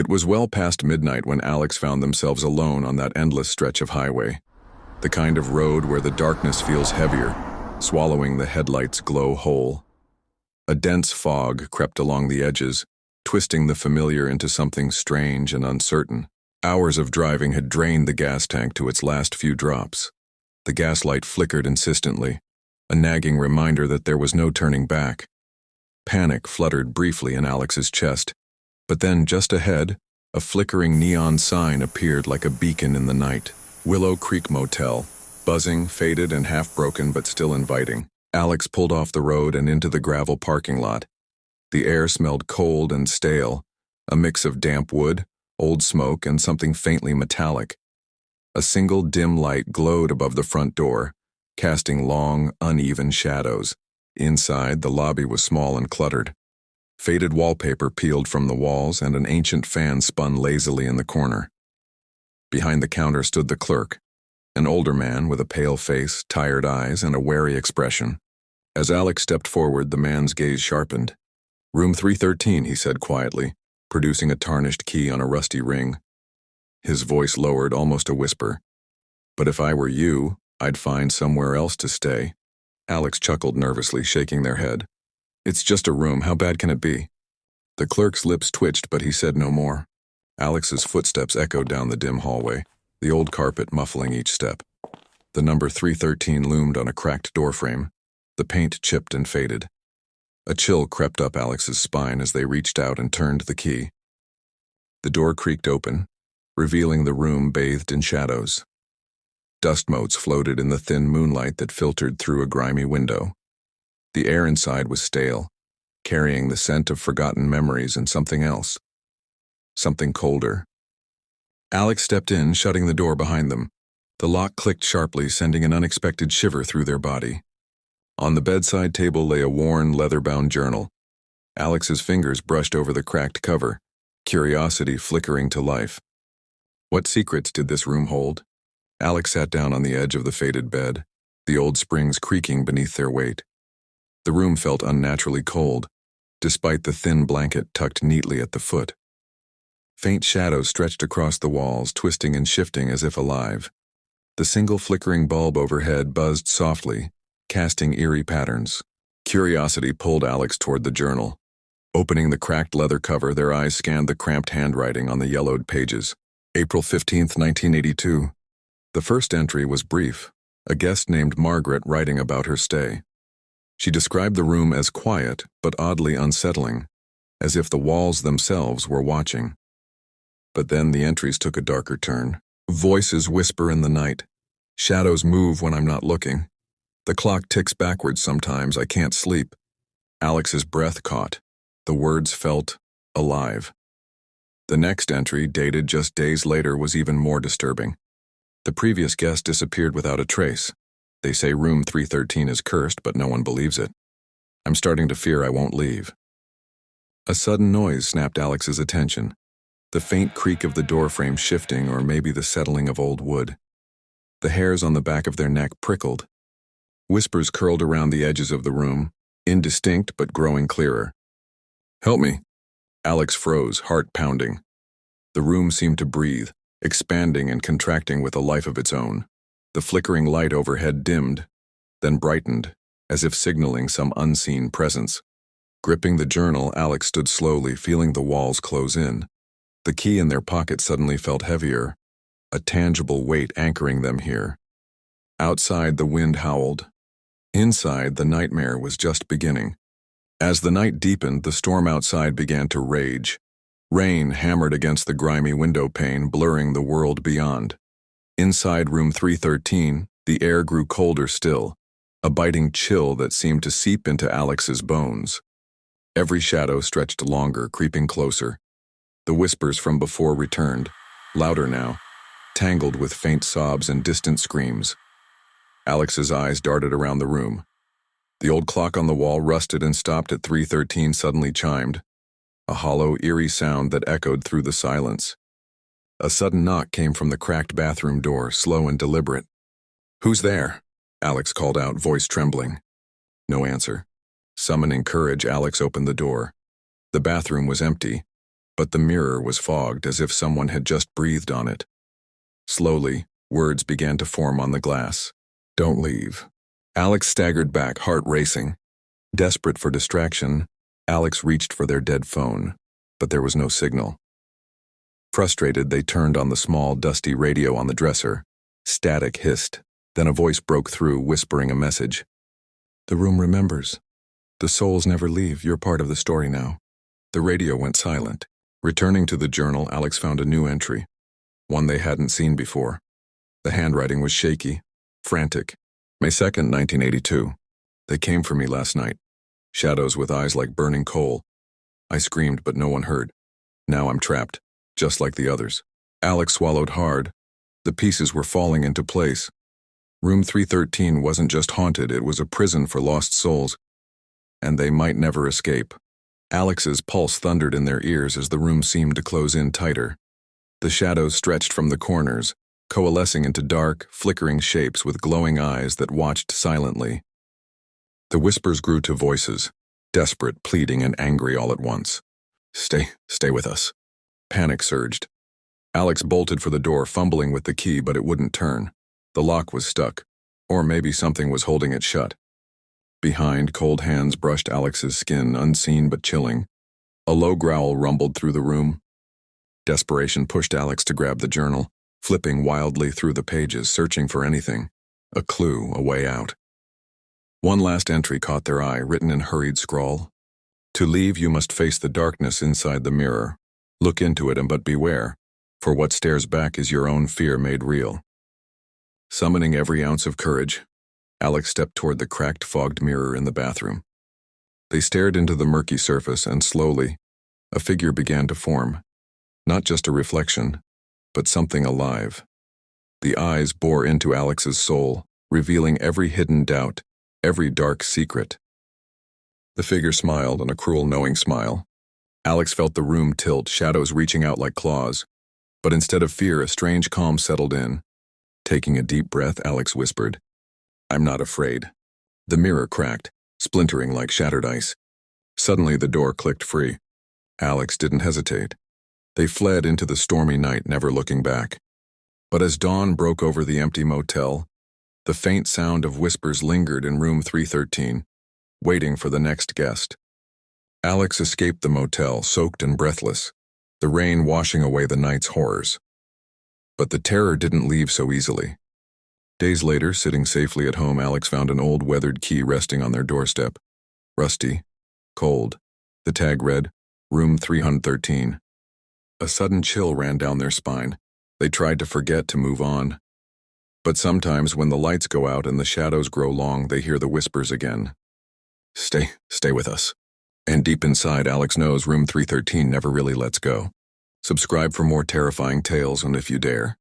It was well past midnight when Alex found themselves alone on that endless stretch of highway. The kind of road where the darkness feels heavier, swallowing the headlights' glow whole. A dense fog crept along the edges, twisting the familiar into something strange and uncertain. Hours of driving had drained the gas tank to its last few drops. The gaslight flickered insistently, a nagging reminder that there was no turning back. Panic fluttered briefly in Alex's chest, but then just ahead, a flickering neon sign appeared like a beacon in the night. Willow Creek Motel, buzzing, faded, and half-broken but still inviting. Alex pulled off the road and into the gravel parking lot. The air smelled cold and stale, a mix of damp wood, old smoke, and something faintly metallic. A single dim light glowed above the front door, casting long, uneven shadows. Inside, the lobby was small and cluttered. Faded wallpaper peeled from the walls, and an ancient fan spun lazily in the corner. Behind the counter stood the clerk, an older man with a pale face, tired eyes, and a wary expression. As Alex stepped forward, the man's gaze sharpened. "Room 313, he said quietly, producing a tarnished key on a rusty ring. His voice lowered, almost a whisper. "But if I were you, I'd find somewhere else to stay." Alex chuckled nervously, shaking their head. "It's just a room, how bad can it be?" The clerk's lips twitched, but he said no more. Alex's footsteps echoed down the dim hallway, the old carpet muffling each step. The number 313 loomed on a cracked doorframe. The paint chipped and faded. A chill crept up Alex's spine as they reached out and turned the key. The door creaked open, revealing the room bathed in shadows. Dust motes floated in the thin moonlight that filtered through a grimy window. The air inside was stale, carrying the scent of forgotten memories and something else. Something colder. Alex stepped in, shutting the door behind them. The lock clicked sharply, sending an unexpected shiver through their body. On the bedside table lay a worn, leather-bound journal. Alex's fingers brushed over the cracked cover, curiosity flickering to life. What secrets did this room hold? Alex sat down on the edge of the faded bed, the old springs creaking beneath their weight. The room felt unnaturally cold, despite the thin blanket tucked neatly at the foot. Faint shadows stretched across the walls, twisting and shifting as if alive. The single flickering bulb overhead buzzed softly, casting eerie patterns. Curiosity pulled Alex toward the journal. Opening the cracked leather cover, their eyes scanned the cramped handwriting on the yellowed pages. April 15th, 1982. The first entry was brief, a guest named Margaret writing about her stay. She described the room as quiet but oddly unsettling, as if the walls themselves were watching. But then the entries took a darker turn. Voices whisper in the night. Shadows move when I'm not looking. The clock ticks backwards sometimes, I can't sleep. Alex's breath caught. The words felt alive. The next entry, dated just days later, was even more disturbing. The previous guest disappeared without a trace. They say room 313 is cursed, but no one believes it. I'm starting to fear I won't leave. A sudden noise snapped Alex's attention. The faint creak of the doorframe shifting, or maybe the settling of old wood. The hairs on the back of their neck prickled. Whispers curled around the edges of the room, indistinct but growing clearer. "Help me." Alex froze, heart pounding. The room seemed to breathe, expanding and contracting with a life of its own. The flickering light overhead dimmed, then brightened, as if signaling some unseen presence. Gripping the journal, Alex stood slowly, feeling the walls close in. The key in their pocket suddenly felt heavier, a tangible weight anchoring them here. Outside, the wind howled. Inside, the nightmare was just beginning. As the night deepened, the storm outside began to rage. Rain hammered against the grimy window pane, blurring the world beyond. Inside room 313, the air grew colder still, a biting chill that seemed to seep into Alex's bones. Every shadow stretched longer, creeping closer. The whispers from before returned, louder now, tangled with faint sobs and distant screams. Alex's eyes darted around the room. The old clock on the wall rusted and stopped at 313 suddenly chimed, a hollow, eerie sound that echoed through the silence. A sudden knock came from the cracked bathroom door, slow and deliberate. "Who's there?" Alex called out, voice trembling. No answer. Summoning courage, Alex opened the door. The bathroom was empty. but the mirror was fogged as if someone had just breathed on it. Slowly, words began to form on the glass. "Don't leave." Alex staggered back, heart racing. Desperate for distraction, Alex reached for their dead phone, but there was no signal. Frustrated, they turned on the small, dusty radio on the dresser. Static hissed. Then a voice broke through, whispering a message. "The room remembers. The souls never leave. You're part of the story now." The radio went silent. Returning to the journal, Alex found a new entry, one they hadn't seen before. The handwriting was shaky, frantic. May 2nd, 1982. "They came for me last night. Shadows with eyes like burning coal. I screamed, but no one heard. Now I'm trapped, just like the others." Alex swallowed hard. The pieces were falling into place. Room 313 wasn't just haunted, it was a prison for lost souls, and they might never escape. Alex's pulse thundered in their ears as the room seemed to close in tighter. The shadows stretched from the corners, coalescing into dark, flickering shapes with glowing eyes that watched silently. The whispers grew to voices, desperate, pleading, and angry all at once. Stay with us." Panic surged. Alex bolted for the door, fumbling with the key, but it wouldn't turn. The lock was stuck, or maybe something was holding it shut. Behind, cold hands brushed Alex's skin, unseen but chilling. A low growl rumbled through the room. Desperation pushed Alex to grab the journal, flipping wildly through the pages, searching for anything. A clue, a way out. One last entry caught their eye, written in hurried scrawl. "To leave, you must face the darkness inside the mirror. Look into it, but beware, for what stares back is your own fear made real." Summoning every ounce of courage, Alex stepped toward the cracked, fogged mirror in the bathroom. They stared into the murky surface, and slowly, a figure began to form. Not just a reflection, but something alive. The eyes bore into Alex's soul, revealing every hidden doubt, every dark secret. The figure smiled, and a cruel, knowing smile. Alex felt the room tilt, shadows reaching out like claws. But instead of fear, a strange calm settled in. Taking a deep breath, Alex whispered, "I'm not afraid." The mirror cracked, splintering like shattered ice. Suddenly, the door clicked free. Alex didn't hesitate. They fled into the stormy night, never looking back. But as dawn broke over the empty motel, the faint sound of whispers lingered in room 313, waiting for the next guest. Alex escaped the motel, soaked and breathless, the rain washing away the night's horrors. But the terror didn't leave so easily. Days later, sitting safely at home, Alex found an old weathered key resting on their doorstep. Rusty, cold. The tag read, "Room 313. A sudden chill ran down their spine. They tried to forget, to move on. But sometimes when the lights go out and the shadows grow long, they hear the whispers again. Stay with us." And deep inside, Alex knows room 313 never really lets go. Subscribe for more terrifying tales, and if you dare,